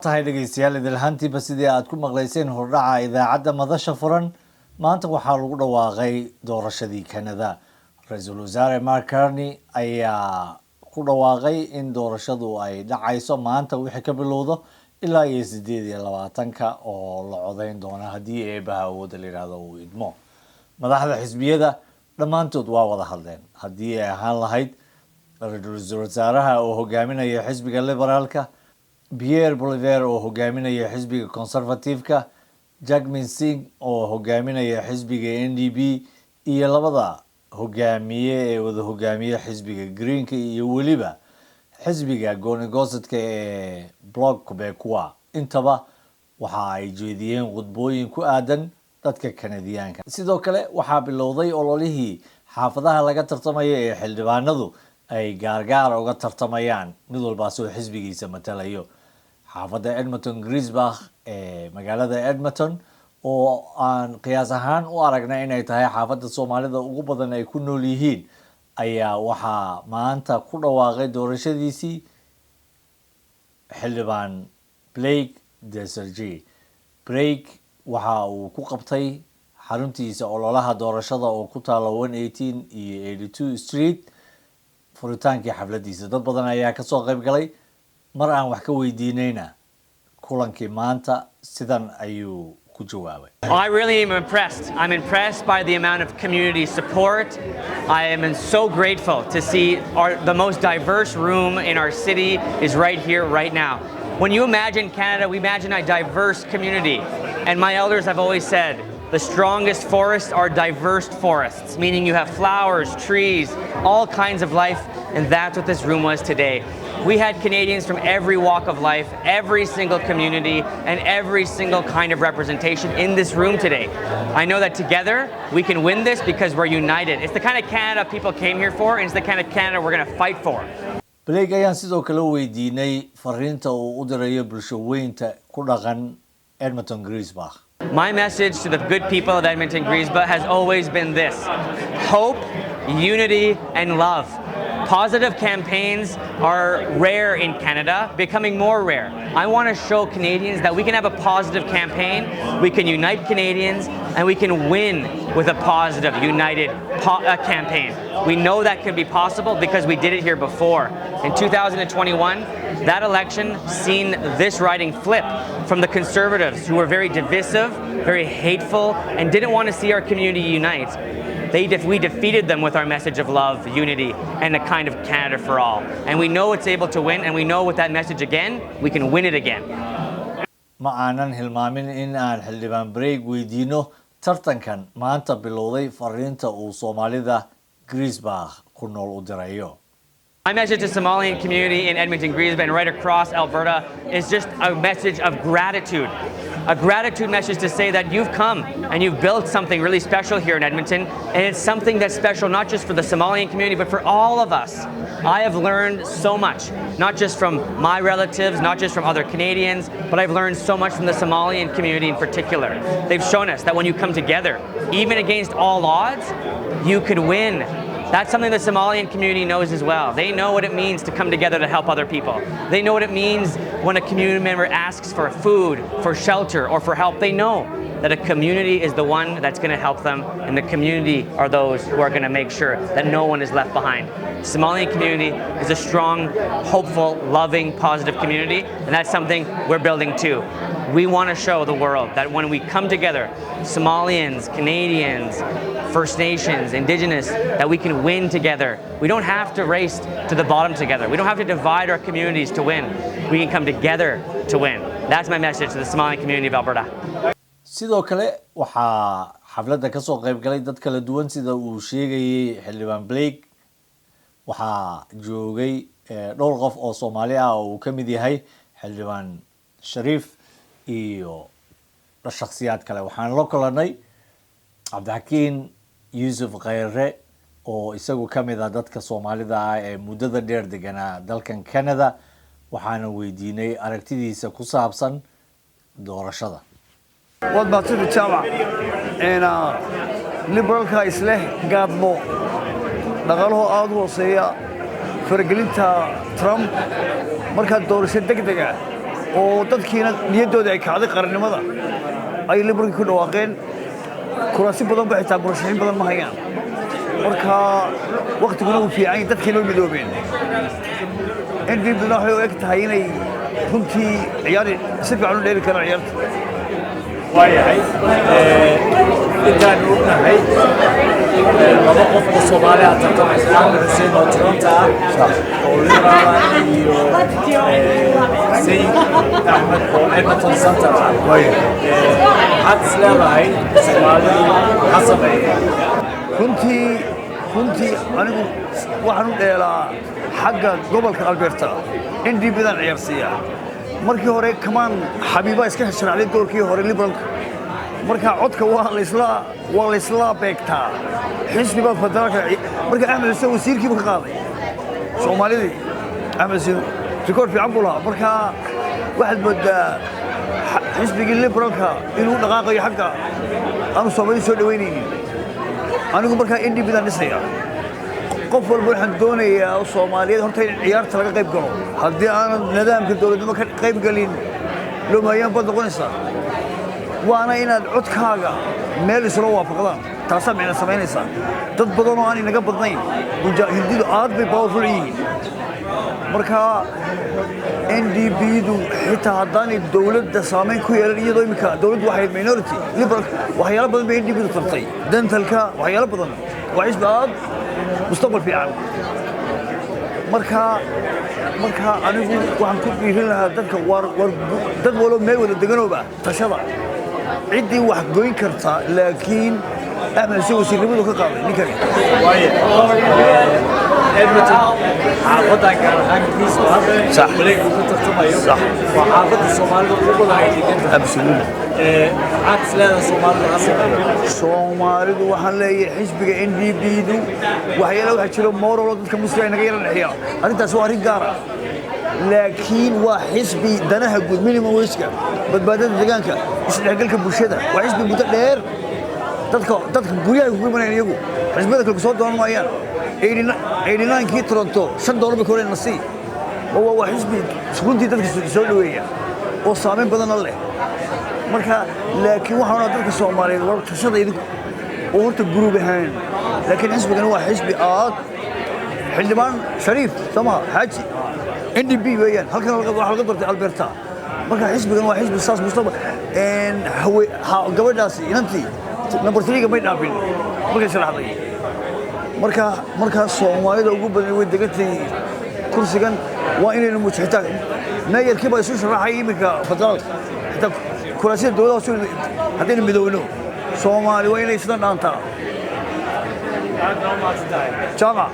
tahay dhageystayaal idil ahaantiiba sidii aad ku maqlayseen hordhaca idaacadda madasha furan maanta waxaa lagu dhawaaqay doorashadii Kanada. Ra'iisul Wasaare Mark Carney ayaa ku dhawaaqay in doorashadu ay dhacayso maanta wixii ka bilowdo ilaa 28 oo la codeyn doona haddii eebaha awoodda la yiraahdo uu idmo. Madaxda xisbiyada dhammaantood waa wada hadleen haddii ay ahaan lahayd ra'iisul wasaaraha oo hogaaminaya xisbiga liberaalka Pierre Bolivar oo hogaaminaya xisbiga conservative-ka, Jagmeet Singh oo hogaaminaya xisbiga NDP iyo labada hogaamiye ee wada hogaamiya xisbiga Greenka iyo waliba xisbiga gooni-goosadka ee Bloc Québécois. Intaba waxa ay jeediyeen khudbooyin ku aadan dadka Kanadiyaanka. Sidoo kale waxaa bilowday ololihii xaafadaha laga tartamaya ee xildhibaanadu ay gaargaar uga tartamayaan mid walba soo xisbigiisa matalayo. xaafadda Edmonton Griesbach ee magaalada Edmonton oo aan qiyaas ahaan u aragnay inay tahay xaafadda Soomaalida ugu badan ay ku nool yihiin ayaa waxaa maanta ku dhawaaqay doorashadiisii xildhibaan Blake Deserje. Blake waxa uu ku qabtay xaruntiisa ololaha doorashada oo ku taala 118 iyo 82 Street furitaankii xafladiisa. Dad badan ayaa ka soo qayb galay. mar aan wax ka weydiinayna kulankii maanta sidan ayuu ku jawaabay. I really am impressed. I'm impressed by the amount of community support. I am so grateful to see the most diverse room in our city is right here, right now. When you imagine Canada, we imagine a diverse community. And my elders have always said, the strongest forests are diverse forests, meaning you have flowers, trees, all kinds of life, and that's what this room was today. We had Canadians from every walk of life, every single community, and every single kind of representation in this room today. I know that together we can win this because we're united. It's the kind of Canada people came here for, and it's the kind of Canada we're going to fight for. Blake ayaan sidoo kale weydiinay fariinta uu u dirayo bulshooyinka ku dhaqan Edmonton Griesbach. My message to the good people of Edmonton Griesbach has always been this: hope, unity, and love. Positive campaigns are rare in Canada, becoming more rare. I want to show Canadians that we can have a positive campaign, we can unite Canadians, and we can win with a positive, united campaign. We know that can be possible because we did it here before. In 2021, that election seen this riding flip from the Conservatives, who were very divisive, very hateful, and didn't want to see our community unite. We defeated them with our message of love, unity, and a kind of Canada for all. And we know it's able to win, and we know with that message again, we can win it again. Ma aanan hilmaamin in aan xildhibaan Blake weydiino tartankan maanta bilowday fariinta uu Soomaalida Griesbach ku nool u dirayo. My message to the Somalian community in Edmonton, Griesbach, and right across Alberta is just a message of gratitude. A gratitude message to say that you've come and you've built something really special here in Edmonton, and it's something that's special not just for the Somalian community, but for all of us. I have learned so much, not just from my relatives, not just from other Canadians, but I've learned so much from the Somalian community in particular. They've shown us that when you come together, even against all odds, you could win. That's something the Somalian community knows as well. They know what it means to come together to help other people. They know what it means when a community member asks for food, for shelter, or for help. They know that a community is the one that's going to help them, and the community are those who are going to make sure that no one is left behind. The Somalian community is a strong, hopeful, loving, positive community, and that's something we're building too. We want to show the world that when we come together, Somalians, Canadians, First Nations, Indigenous, that we can win together. We don't have to race to the bottom together. We don't have to divide our communities to win. We can come together to win. That's my message to the Somali community of Alberta. Sidoo kale waxaa xafladda ka soo qayb galay dad kala duwan sida uu sheegayay xildhibaan Blake. waxaa joogay dhowr qof oo Soomaali ah oo uu ka mid yahay xildhibaan Shariif iyo shakhsiyaad kale. waxaan la kulanay Cabdixakiin Yuusuf Khayre oo isagu ka mid ah dadka Soomaalida ah ee muddada dheer deganaa dalkan Canada. waxaana weydiinay aragtidiisa ku saabsan doorashada. What about the Chama? And liberal guys leh gaadmo dhaqaalaha aad hooseeya faragelinta Trump marka doorasho degdeg ah oo dadkiina niyaddooda ay kacday qarannimada ay liberalka ku dhawaaqeen kuraasi badan ba xitaa murashaxiin badan ma hayaan marka waqtiguna uu fiican yahay dadkiina way midoobeen NDPna waxay u eg tahay inay runtii ciyaari si fiican u dheeli karaan ciyaarta waayahay intaan ognahay laba qof oo Soomaali ah tartamaysa Axmed Xuseen oo Toronto ah oo Laga iyo Sayid Axmed oo Edmonton Center ah waxaad isleedahay Soomaalidu xasabeeye runtii anigu waxaan u dheelaa xagga gobolka Alberta NDPdan ciyaarsiiya markii hore kamaan xabiiba iska heshanaaday doorkii hore liberalka marka codka waa la isla beegtaa xisbiga federaalka marka Axmed Xuseen wasiirkii ka qaaday Soomaalidii Axmed Xuseen record fiican buu lahaa marka waxaad moodaa xisbiga liberalka inuu dhaqaaqayo xagga aanu Soomaali soo dhaweynaynin anigu marka NDPdan dhisaya qof walba waxaan doonayaa Soomaaliyeed horta in ciyaarta laga qayb galo haddii aanad nidaamka dawladnimo ka qayb galin lumayaan bad noqonaysaa waana inaad codkaaga meel isla waafaqdaan taasaa micna samaynaysaa dad badan oo aan inaga badnayn mujaahidiintu aad bay powerful yihiin marka NDPdu xitaa haddaanay dawladda saamayn ku yeelan iyadoo imika dawladdu waxay minority liberal waxyaalo badan bay NDPdu tartay dentalka waxyaalo badan waa xisbi aad mustaqbal fiican marka anigu waxaan ku dhiirin lahaa dadka dad walo meel wada deganooba tashada ciddii wax goyn karta laakiin Axmed Xuseen wasiirnimadu ka qaaday ninkani Edmonton xaafadda gaar ahaan kiisu hadda wareeg uu ka tartamayo waa xaafadda Soomaalidu ugu badan ay degan absolutely waxaad isleedahay Soomaalidu waxaan leeyahay xisbiga NDPdu waxyaalo waxa jiro moral dadka musliminta naga yara dhaxiya arrintaas waa arrin gaar ah laakiin waa xisbi danaha guud minimum wage-ka badbaadada deegaanka isdhexgalka bulshada waa xisbi muddo dheer dadka guryaha ugu imanayaan iyagu xisbiyada kale soo doonan maayaan 89kii Toronto $5 bay koreen nasi waa xisbi runtii dadka soo dhaweeya oo saameyn badan leh marka laakiin waxaan dadka Soomaaliyeed war tashada idinku oo horta group ahaan laakiin xisbigan waa xisbi aad xildhibaan Shariif sama Haji NDP weeyaan halkan laga doortay Alberta marka xisbigan waa xisbi saas mustaqbal gabadhaasi inantii number 3 bay dhaafin markay sharaxday marka Soomaalida ugu badan way degantay kursigan waa inaynu mujxitaan meeyarkii baa isu sharaxay imika federaalka xitaa kuraasida dawladda soo hadaynu midowno Soomaali waa inay isla dhaantaa jamac